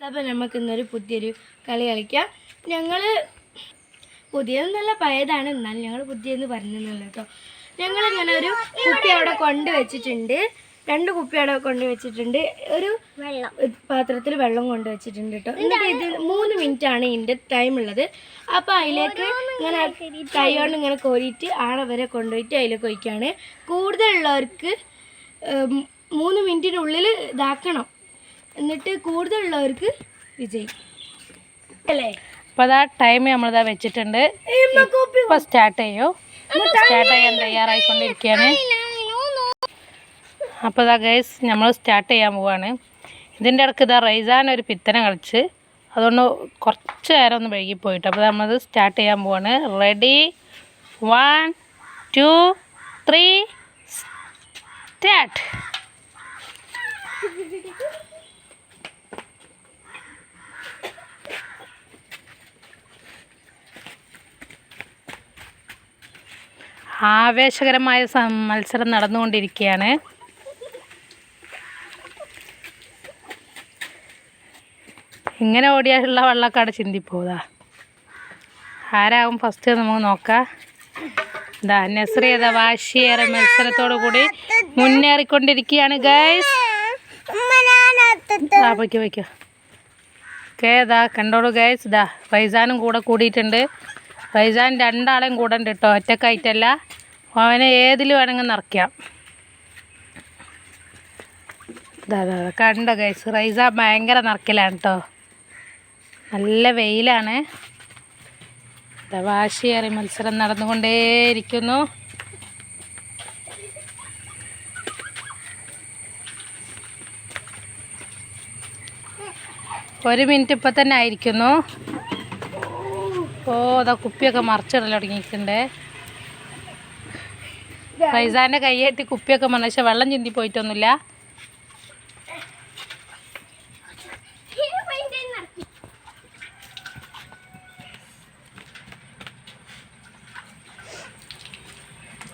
അപ്പോൾ നമുക്ക് ഇന്നൊരു പുതിയൊരു കളി കളിക്കാം. ഞങ്ങൾ പുതിയതെന്നല്ല പഴയതാണ്, എന്നാലും ഞങ്ങൾ പുതിയതെന്ന് പറഞ്ഞല്ലോ കേട്ടോ. ഞങ്ങളിങ്ങനെ ഒരു കുപ്പി അവിടെ കൊണ്ടുവച്ചിട്ടുണ്ട്, 2 കുപ്പി അവിടെ കൊണ്ടുവച്ചിട്ടുണ്ട്, ഒരു പാത്രത്തിൽ വെള്ളം കൊണ്ടുവച്ചിട്ടുണ്ട് കേട്ടോ. എന്നിട്ട് ഇത് 3 മിനിറ്റാണ് ഇതിൻ്റെ ടൈം ഉള്ളത്. അപ്പോൾ അതിലേക്ക് ഇങ്ങനെ കൈ കൊണ്ട് ഇങ്ങനെ കോരിയിട്ട് ആളവരെ കൊണ്ടുപോയിട്ട് അതിലേക്ക് ഒഴിക്കുകയാണ്. കൂടുതലുള്ളവർക്ക് 3 മിനിറ്റിനുള്ളിൽ ഇതാക്കണം, എന്നിട്ട് കൂടുതലുള്ളവർക്ക് വിജയിക്കും അല്ലേ. അപ്പോൾ അതാ ടൈം നമ്മളിതാ വെച്ചിട്ടുണ്ട്. ഇപ്പോൾ സ്റ്റാർട്ട് ചെയ്യാൻ തയ്യാറായിക്കൊണ്ടിരിക്കുകയാണ്. അപ്പോൾ ഇതാ ഗൈസ് നമ്മൾ സ്റ്റാർട്ട് ചെയ്യാൻ പോവാണ്. ഇതിൻ്റെ ഇടയ്ക്ക് ഇതാ റൈസാൻ ഒരു പിത്തനെ കളിച്ച്, അതുകൊണ്ട് കുറച്ച് നേരം ഒന്ന് വൈകിപ്പോയിട്ട്. അപ്പോൾ നമ്മളത് സ്റ്റാർട്ട് ചെയ്യാൻ പോവാണ്. Ready 1 2 3 start. ആവേശകരമായ മത്സരം നടന്നുകൊണ്ടിരിക്കുകയാണ്. ഇങ്ങനെ ഓടിയാലുള്ള വെള്ളക്കാട് ചിന്തിപ്പോതാ. ആരാകും ഫസ്റ്റ് നമുക്ക് നോക്കാം. ഇതാ നസ്രി അതാ വാശിയേറെ മത്സരത്തോടു കൂടി മുന്നേറിക്കൊണ്ടിരിക്കുകയാണ് ഗൈസ്. വയ്ക്കോ ഓക്കെ. ഇതാ കണ്ടോളൂ ഗൈസ്, ഇതാ റൈസാനും കൂടെ കൂടിയിട്ടുണ്ട്. റൈസാൻ 2 ആളെയും കൂടെ ഉണ്ട് കേട്ടോ, ഒറ്റക്കായിട്ടല്ല. അവനെ ഏതിൽ വേണമെങ്കിൽ നിറയ്ക്കാം. ഇതാ കണ്ടോ ഗൈസ്, റൈസാൻ ഭയങ്കര നിറക്കലാണ് കേട്ടോ. നല്ല വെയിലാണ്. വാശിയേറി മത്സരം നടന്നുകൊണ്ടേയിരിക്കുന്നു. ഒരു മിനിറ്റ് ഇപ്പം തന്നെ ആയിരിക്കുന്നു. ഓ അതാ കുപ്പിയൊക്കെ മറിച്ചിടൽ തുടങ്ങിയിട്ടുണ്ട്. റൈസാൻ്റെ കൈയായിട്ട് കുപ്പിയൊക്കെ മറിച്ച്, പക്ഷെ വെള്ളം ചിന്തി പോയിട്ടൊന്നുമില്ല.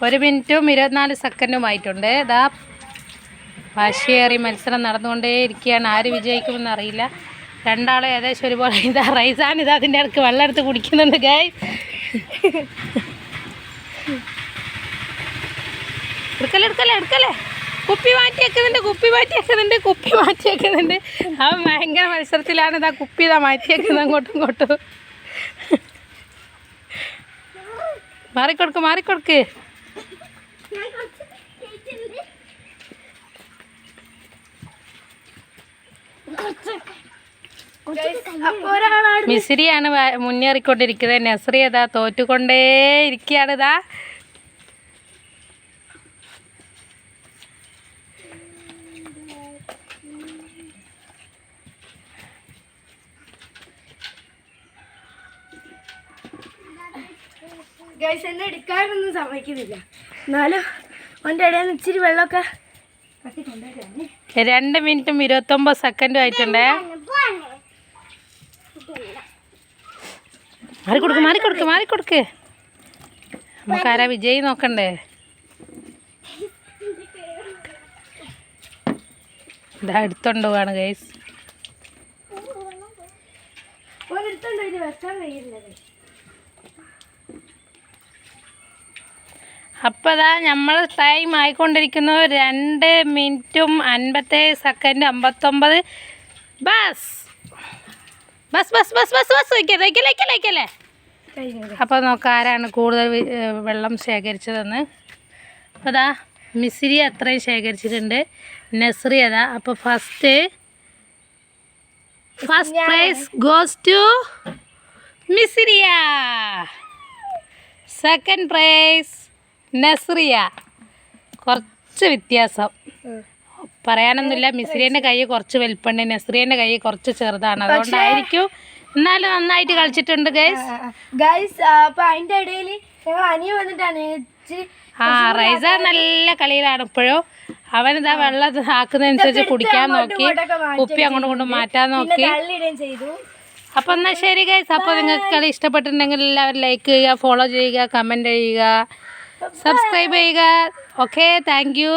ഒരു മിനിറ്റും 24 സെക്കൻഡും ആയിട്ടുണ്ട്. ഇതാ വാശിയേറി മത്സരം നടന്നുകൊണ്ടേയിരിക്കുകയാണ്. ആര് വിജയിക്കുമെന്ന് അറിയില്ല. 2 ആളും ഏകദേശം ഒരുപോലെ. ഇതാ റൈസാൻ ഇതാ അതിൻ്റെ ഇടയ്ക്ക് വെള്ളം എടുത്ത് കുടിക്കുന്നുണ്ട് ഗൈസ്. എടുക്കല്ലേ കുപ്പി മാറ്റിയേക്കുന്നുണ്ട്. അവൻ ഭയങ്കര മത്സരത്തിലാണ്. ഇതാ കുപ്പി ഇതാ മാറ്റിയേക്കുന്നത് അങ്ങോട്ടും ഇങ്ങോട്ടും. മാറിക്കൊടുക്ക്. മിസ്രിയാണ് മുന്നേറിക്കൊണ്ടിരിക്കുന്നത്. നസ്രി അതാ തോറ്റുകൊണ്ടേ ഇരിക്കുകയാണ്. ഇതാ ഗൈസ് എന്നെ എടുക്കാനൊന്നും സമ്മതിക്കുന്നില്ല, എന്നാലും അവൻ്റെ ഇടയിൽ നിന്ന് ഇച്ചിരി വെള്ളമൊക്കെ 2 മിനിറ്റും 29 സെക്കൻഡും ആയിട്ടുണ്ടേ. മാറിക്കൊടുക്ക്. നമുക്കാരാ വിജയി നോക്കണ്ടേ. ഇതാ എടുത്തോണ്ട് പോവാണ് ഗൈസ്. അപ്പോൾ അതാ നമ്മൾ ടൈം ആയിക്കൊണ്ടിരിക്കുന്നു. 2 മിനിറ്റും 57 സെക്കൻഡ് 59. ബസ് വയ്ക്കല്ലേ. അപ്പോൾ നോക്കാം ആരാണ് കൂടുതൽ വെള്ളം ശേഖരിച്ചതെന്ന്. അപ്പോൾ അതാ മിസ്രി അത്രയും ശേഖരിച്ചിട്ടുണ്ട്. നസ്രി അതാ. അപ്പോൾ first prize goes to Misriya. Second prize Nazriya. കുറച്ച് വ്യത്യാസം പറയാനൊന്നുമില്ല. മിസ്രിയൻ്റെ കൈ കുറച്ച് വലിപ്പമുണ്ട്, നസ്രിയൻ്റെ കൈ കുറച്ച് ചെറുതാണ്. അതുകൊണ്ടായിരിക്കും. എന്നാലും നന്നായിട്ട് കളിച്ചിട്ടുണ്ട് ഗൈസ്. അപ്പോൾ അതിൻ്റെ ഇടയിൽ ഞങ്ങൾ അനിയ വന്നിട്ടാണ്. റൈസ നല്ല കളിയിലാണ് ഇപ്പോഴും. അവനിതാ വെള്ളം ആക്കുന്നതനുസരിച്ച് കുടിക്കാൻ നോക്കി, കുപ്പി അങ്ങോട്ടും ഇങ്ങോട്ടും മാറ്റാൻ നോക്കി. അപ്പോൾ എന്നാൽ ശരി ഗൈസ്. അപ്പോൾ നിങ്ങൾക്ക് കളി ഇഷ്ടപ്പെട്ടിട്ടുണ്ടെങ്കിൽ എല്ലാവരും ലൈക്ക് ചെയ്യുക, ഫോളോ ചെയ്യുക, കമൻറ്റ് ചെയ്യുക, സബ്സ്ക്രൈബ് ചെയ്യുക. Okay, thank you.